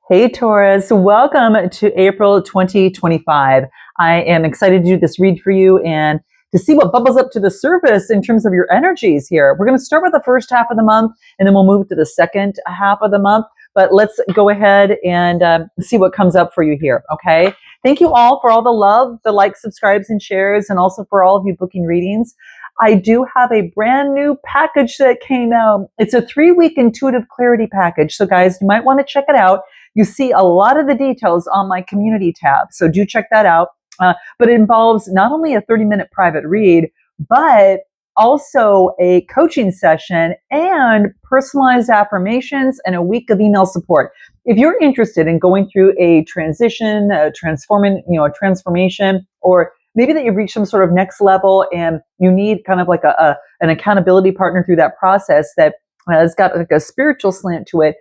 Hey Taurus, welcome to April 2025. I am excited to do this read for you and to see what bubbles up to the surface in terms of your energies here. We're going to start with the first half of the month and then we'll move to the second half of the month. But let's go ahead and see what comes up for you here, okay? Thank you all for all the love, the likes, subscribes, and shares, and also for all of you booking readings. I do have a brand new package that came out. It's a 3-week intuitive clarity package. So guys, you might want to check it out. You see a lot of the details on my community tab, so do check that out. But it involves not only a 30-minute private read, but also a coaching session and personalized affirmations and a week of email support. If you're interested in going through a transition, a transformation, or maybe that you've reached some sort of next level and you need kind of like an accountability partner through that process that has got like a spiritual slant to it,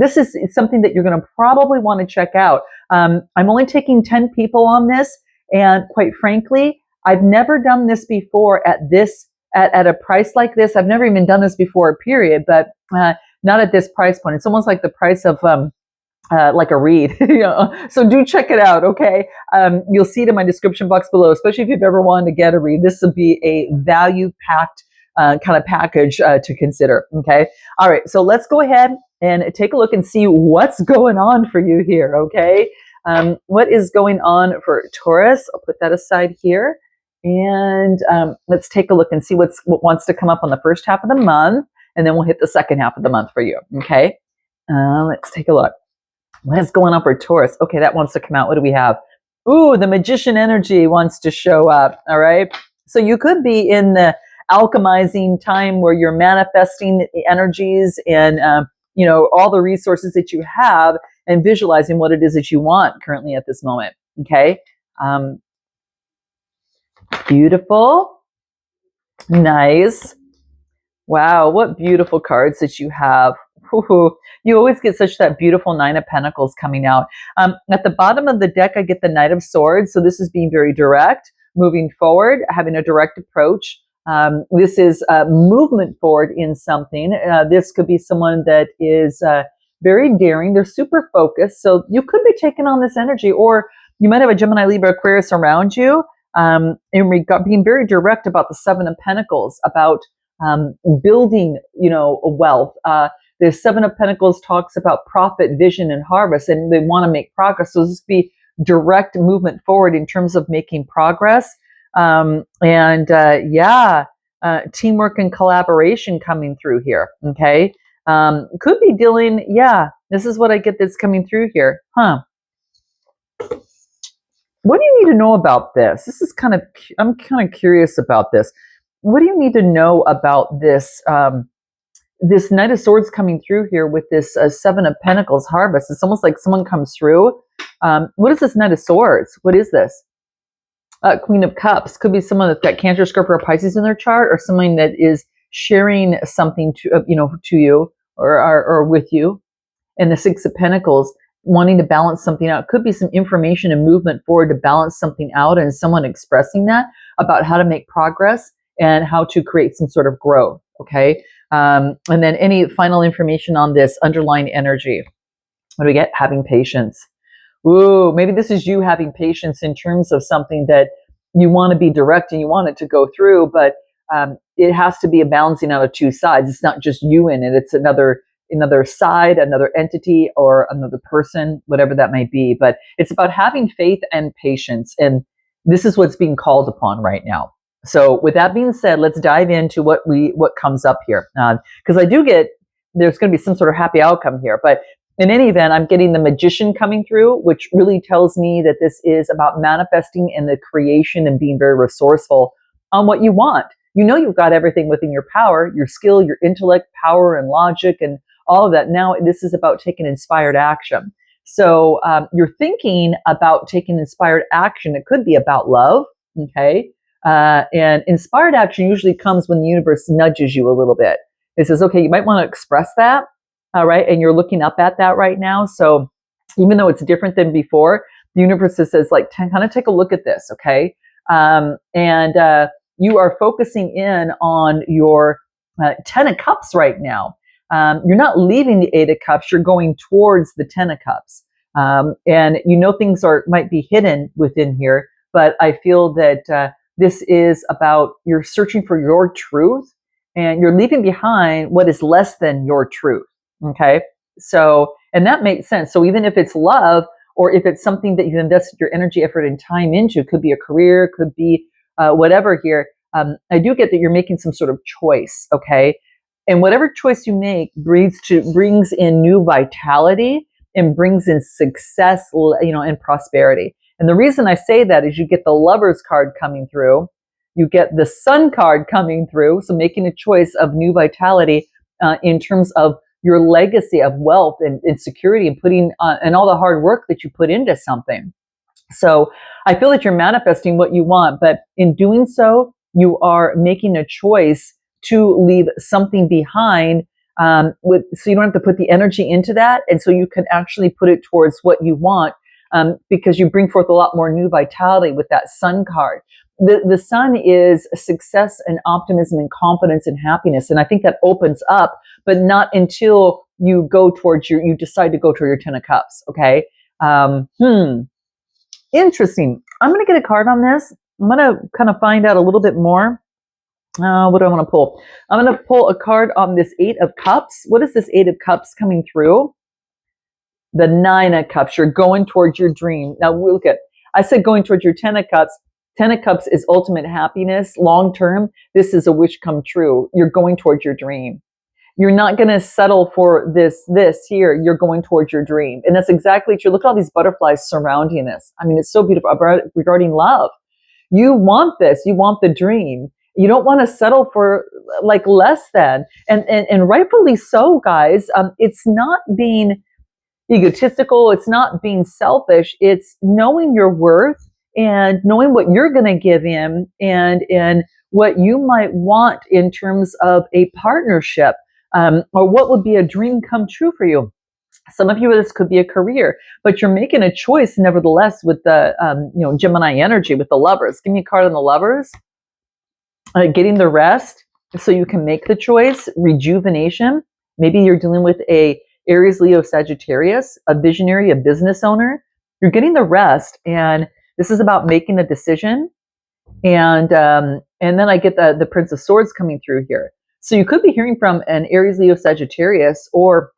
this is something that you're going to probably want to check out. I'm only taking 10 people on this, and quite frankly, I've never done this before at a price like this. I've never even done this before, period, but not at this price point. It's almost like the price of like a read, So do check it out, okay? You'll see it in my description box below, especially if you've ever wanted to get a read. This will be a value-packed kind of package to consider, okay? All right, so let's go ahead and take a look and see what's going on for you here, okay? What is going on for Taurus? I'll put that aside here. And let's take a look and see what wants to come up on the first half of the month, and then we'll hit the second half of the month for you, okay? Let's take a look. What is going on for Taurus? Okay, that wants to come out. What do we have? Ooh, the magician energy wants to show up, all right? So you could be in the alchemizing time where you're manifesting the energies and, all the resources that you have and visualizing what it is that you want currently at this moment, okay? Beautiful. Nice. Wow, what beautiful cards that you have. Ooh, you always get such that beautiful Nine of Pentacles coming out. At the bottom of the deck, I get the Knight of Swords. So this is being very direct, moving forward, having a direct approach. This is movement forward in something. This could be someone that is very daring. They're super focused. So you could be taking on this energy, or you might have a Gemini, Libra, Aquarius around you, being very direct about the Seven of Pentacles, about building, wealth. The Seven of Pentacles talks about profit, vision, and harvest, and they want to make progress. So this would be direct movement forward in terms of making progress. Teamwork and collaboration coming through here. Okay. Could be dealing. Yeah. This is what I get that's coming through here. Huh. What do you need to know about this? I'm kind of curious about this. What do you need to know about this? This Knight of Swords coming through here with this Seven of Pentacles harvest. It's almost like someone comes through. What is this Knight of Swords? What is this? Queen of Cups. Could be someone that's got Cancer, Scorpio, or Pisces in their chart, or someone that is sharing something to you or with you. And the Six of Pentacles, wanting to balance something out. Could be some information and movement forward to balance something out, and someone expressing that about how to make progress and how to create some sort of growth. Okay. And then any final information on this underlying energy. What do we get? Having patience. Ooh, maybe this is you having patience in terms of something that you want to be direct and you want it to go through, but it has to be a balancing out of two sides. It's not just you in it. It's another side, another entity, or another person, whatever that might be. But it's about having faith and patience. And this is what's being called upon right now. So with that being said, let's dive into what comes up here. Because I do get, there's going to be some sort of happy outcome here. But in any event, I'm getting the Magician coming through, which really tells me that this is about manifesting and the creation and being very resourceful on what you want. You know you've got everything within your power, your skill, your intellect, power, and logic, and all of that. Now this is about taking inspired action. So you're thinking about taking inspired action. It could be about love, okay? And inspired action usually comes when the universe nudges you a little bit. It says, okay, you might want to express that, all right? And you're looking up at that right now. So even though it's different than before, the universe says, like, kind of take a look at this, okay? You are focusing in on your 10 of Cups right now. you're not leaving the Eight of Cups, you're going towards the Ten of Cups. And things might be hidden within here, but I feel that this is about you're searching for your truth and you're leaving behind what is less than your truth. Okay. So, and that makes sense. So even if it's love or if it's something that you've invested your energy, effort, and time into, could be a career, could be whatever here. I do get that you're making some sort of choice. Okay. And whatever choice you make brings in new vitality and brings in success, and prosperity. And the reason I say that is you get the Lovers card coming through, you get the Sun card coming through. So making a choice of new vitality in terms of your legacy of wealth and security and putting and all the hard work that you put into something. So I feel that you're manifesting what you want, but in doing so, you are making a choice to leave something behind so you don't have to put the energy into that. And so you can actually put it towards what you want because you bring forth a lot more new vitality with that Sun card. The Sun is success and optimism and confidence and happiness. And I think that opens up, but not until you decide to go to your Ten of Cups. Okay. Interesting. I'm going to get a card on this. I'm going to kind of find out a little bit more. What do I want to pull? I'm going to pull a card on this Eight of Cups. What is this Eight of Cups coming through? The Nine of Cups. You're going towards your dream. Now, look at, I said going towards your Ten of Cups. Ten of Cups is ultimate happiness, long term. This is a wish come true. You're going towards your dream. You're not going to settle for this here. You're going towards your dream. And that's exactly true. Look at all these butterflies surrounding this. I mean, it's so beautiful regarding love. You want this. You want the dream. You don't want to settle for like less than. And rightfully so, guys. It's not being egotistical. It's not being selfish. It's knowing your worth and knowing what you're going to give in and what you might want in terms of a partnership. Or what would be a dream come true for you? Some of you, this could be a career, but you're making a choice nevertheless with the, Gemini energy with the Lovers. Give me a card on the Lovers. Getting the rest so you can make the choice. Rejuvenation. Maybe you're dealing with a Aries, Leo, Sagittarius, a visionary, a business owner. You're getting the rest, and this is about making a decision. And then I get the Prince of Swords coming through here. So you could be hearing from an Aries, Leo, Sagittarius, or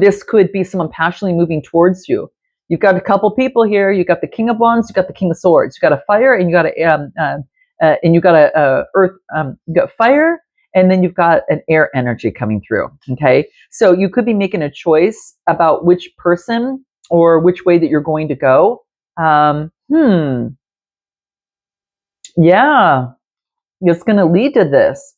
this could be someone passionately moving towards you. You've got a couple people here. You got the King of Wands, you got the King of Swords, you got a fire, and you got a earth. You got fire, and then you've got an air energy coming through. Okay, so you could be making a choice about which person or which way that you're going to go. Yeah. It's going to lead to this.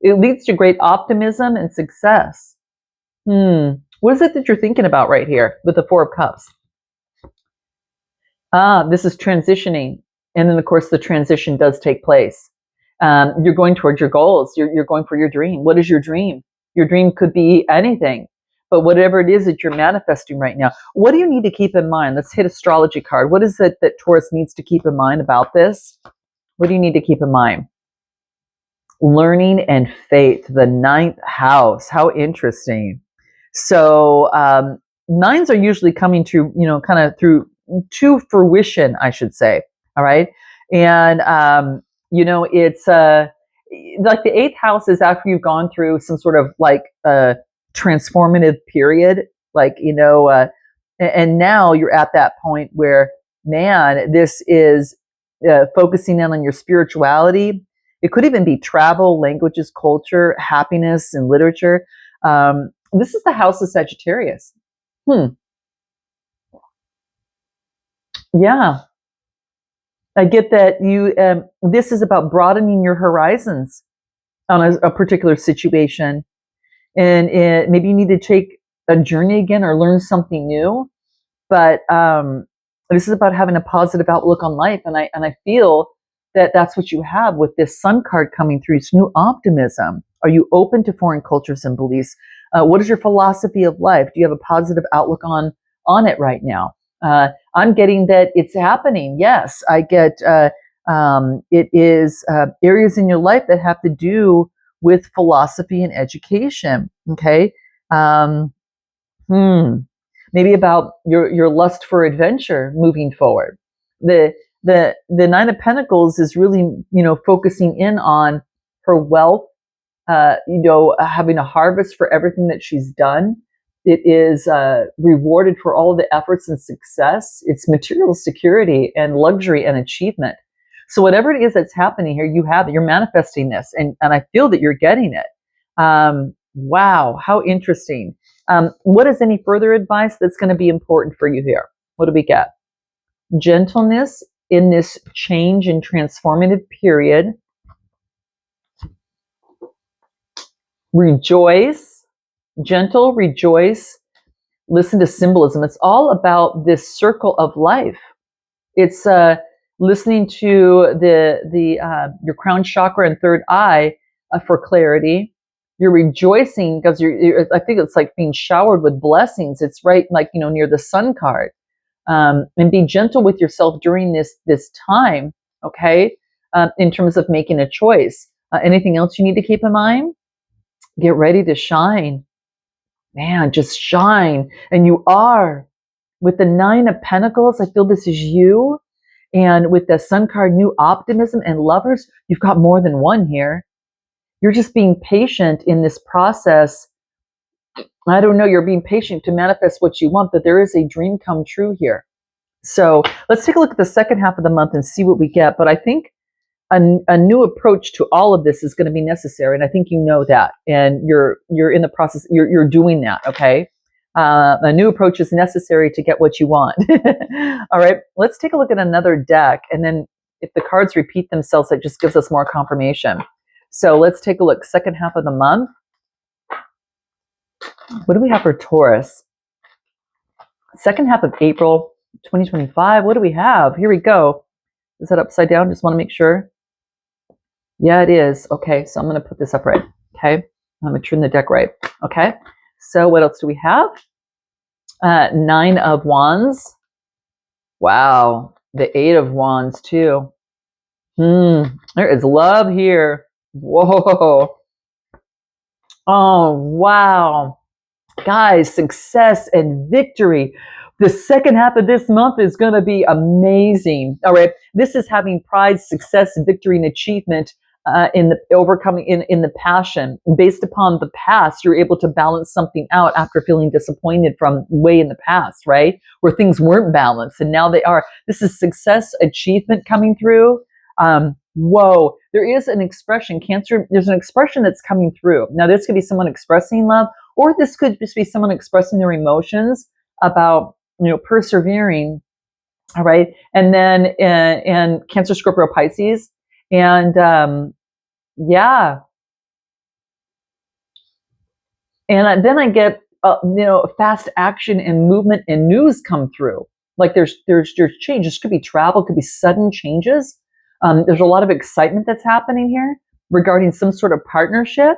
It leads to great optimism and success. What is it that you're thinking about right here with the Four of Cups? This is transitioning. And then, of course, the transition does take place. You're going towards your goals. You're going for your dream. What is your dream? Your dream could be anything. But whatever it is that you're manifesting right now, what do you need to keep in mind? Let's hit astrology card. What is it that Taurus needs to keep in mind about this? What do you need to keep in mind? Learning and faith, the ninth house. How interesting. So nines are usually coming to, kind of to fruition, I should say. All right. And, it's like the eighth house is after you've gone through some sort of like transformative period, and now you're at that point where, man, this is focusing in on your spirituality. It could even be travel, languages, culture, happiness, and literature. This is the house of Sagittarius. Yeah. I get that this is about broadening your horizons on a particular situation. And maybe you need to take a journey again or learn something new. But this is about having a positive outlook on life. And I feel that that's what you have with this Sun card coming through. It's new optimism. Are you open to foreign cultures and beliefs? What is your philosophy of life? Do you have a positive outlook on it right now? I'm getting that it's happening. Yes, I get it is areas in your life that have to do with philosophy and education. Okay. Um, Maybe about your lust for adventure moving forward. The Nine of Pentacles is really, focusing in on her wealth, having a harvest for everything that she's done. It is rewarded for all of the efforts and success. It's material security and luxury and achievement. So whatever it is that's happening here, you're manifesting this, and I feel that you're getting it. Wow, how interesting. What is any further advice that's going to be important for you here? What do we get? Gentleness in this change and transformative period. Rejoice, gentle, rejoice. Listen to symbolism. It's all about this circle of life. It's listening to your crown chakra and third eye for clarity. You're rejoicing because I think it's like being showered with blessings. It's right, like, near the sun card. And be gentle with yourself during this time. Okay, in terms of making a choice. Anything else you need to keep in mind? Get ready to shine. Man, just shine. And you are. With the Nine of Pentacles, I feel this is you. And with the Sun card, new optimism and lovers, you've got more than one here. You're just being patient in this process. I don't know, you're being patient to manifest what you want, but there is a dream come true here. So let's take a look at the second half of the month and see what we get. But I think a new approach to all of this is going to be necessary, and I think you know that, and you're in the process. You're doing that, okay? A new approach is necessary to get what you want. All right, let's take a look at another deck, and then if the cards repeat themselves, it just gives us more confirmation. So let's take a look. Second half of the month. What do we have for Taurus? Second half of April 2025. What do we have? Here we go. Is that upside down? Just want to make sure. Yeah, it is. Okay, so I'm going to put this up right. Okay, I'm going to turn the deck right. Okay, so what else do we have? Nine of Wands. Wow, the Eight of Wands too. There is love here. Whoa. Oh, wow. Guys, success and victory. The second half of this month is going to be amazing. All right. This is having pride, success, victory, and achievement in the overcoming in the passion. Based upon the past, you're able to balance something out after feeling disappointed from way in the past, right? Where things weren't balanced and now they are. This is success, achievement coming through. Whoa, there is an expression, Cancer, there's an expression that's coming through. Now, this could be someone expressing love, or this could just be someone expressing their emotions about, persevering. All right. And then in Cancer, Scorpio, Pisces. And yeah. And then I get, fast action and movement and news come through. Like there's change. This could be travel, could be sudden changes. There's a lot of excitement that's happening here regarding some sort of partnership.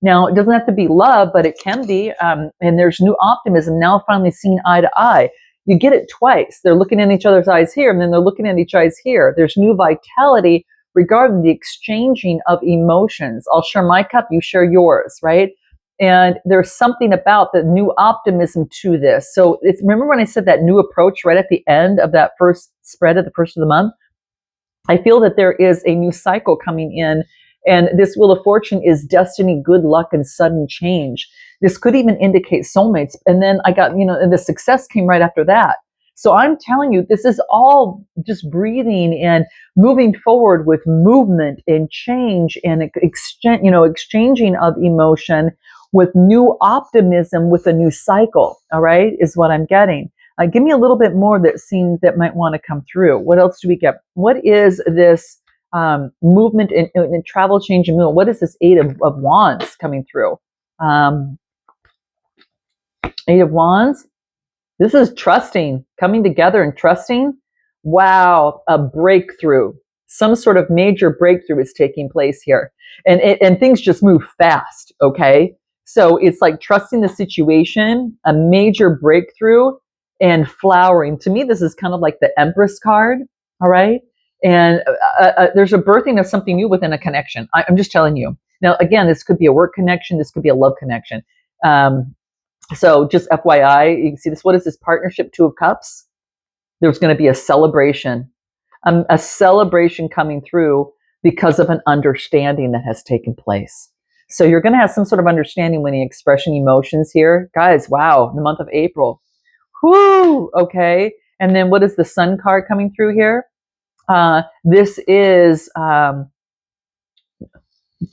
Now, it doesn't have to be love, but it can be. And there's new optimism now finally seen eye to eye. You get it twice. They're looking in each other's eyes here, and then they're looking at each other's here. There's new vitality regarding the exchanging of emotions. I'll share my cup, you share yours, right? And there's something about the new optimism to this. So remember when I said that new approach right at the end of that first spread at the first of the month? I feel that there is a new cycle coming in, and this Wheel of Fortune is destiny, good luck, and sudden change. This could even indicate soulmates. And then I got, and the success came right after that. So I'm telling you, this is all just breathing and moving forward with movement and change and exchanging of emotion with new optimism with a new cycle. All right, is what I'm getting. Give me a little bit more that might want to come through. What else do we get? What is this movement and travel, change, and movement? What is this Eight of Wands coming through? Eight of Wands. This is trusting, coming together and trusting. Wow, a breakthrough. Some sort of major breakthrough is taking place here. And things just move fast, okay? So it's like trusting the situation, a major breakthrough, and flowering. To me, this is kind of like the Empress card, all right? And there's a birthing of something new within a connection. I'm just telling you. Now, again, this could be a work connection. This could be a love connection. So just FYI, you can see this. What is this partnership? Two of Cups. There's going to be a celebration coming through because of an understanding that has taken place. So you're going to have some sort of understanding when you express emotions here. Guys, wow, the month of April. Whoo, okay. And then what is the Sun card coming through here? This is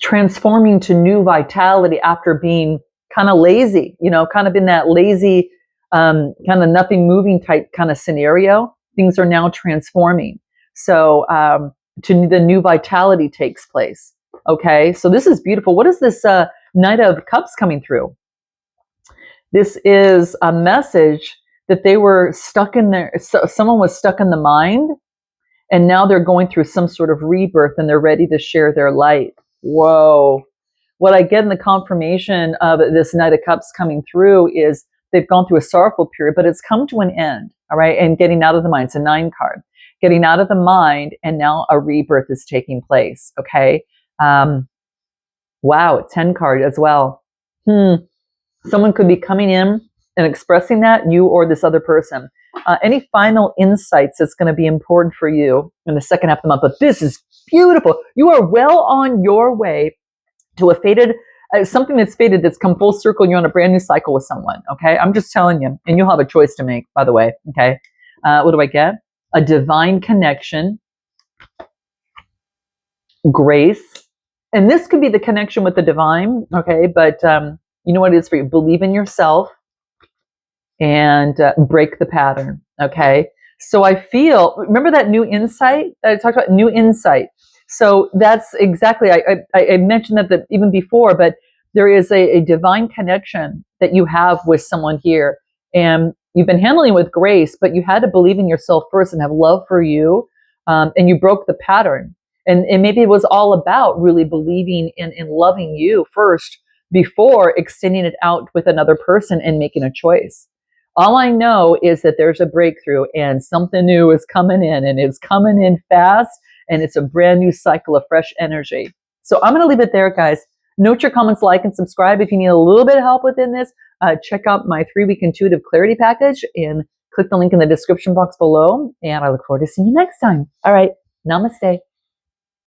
transforming to new vitality after being kind of lazy, kind of in that lazy, kind of nothing moving type kind of scenario. Things are now transforming. So to the new vitality takes place. Okay, so this is beautiful. What is this Knight of Cups coming through? This is a message that they were stuck in there. So someone was stuck in the mind, and now they're going through some sort of rebirth and they're ready to share their light. Whoa. What I get in the confirmation of this Knight of Cups coming through is they've gone through a sorrowful period, but it's come to an end. All right. And getting out of the mind. It's a 9 card. Getting out of the mind, and now a rebirth is taking place. Okay. Wow. 10 card as well. Someone could be coming in and expressing that, you or this other person. Any final insights that's going to be important for you in the second half of the month? But this is beautiful. You are well on your way to a fated, something that's fated, that's come full circle. You're on a brand new cycle with someone. Okay. I'm just telling you, and you'll have a choice to make, by the way. Okay. What do I get? A divine connection, grace. And this could be the connection with the divine. Okay. But you know what it is for you? Believe in yourself and break the pattern. Okay. So I feel, remember that new insight that I talked about? New insight. So that's exactly, I mentioned that even before, but there is a divine connection that you have with someone here. And you've been handling with grace, but you had to believe in yourself first and have love for you. And you broke the pattern. And maybe it was all about really believing in loving you first before extending it out with another person and making a choice. All I know is that there's a breakthrough and something new is coming in, and it's coming in fast, and it's a brand new cycle of fresh energy. So I'm going to leave it there, guys. Note your comments, like, and subscribe. If you need a little bit of help within this, check out my 3-week intuitive clarity package and click the link in the description box below. And I look forward to seeing you next time. All right. Namaste.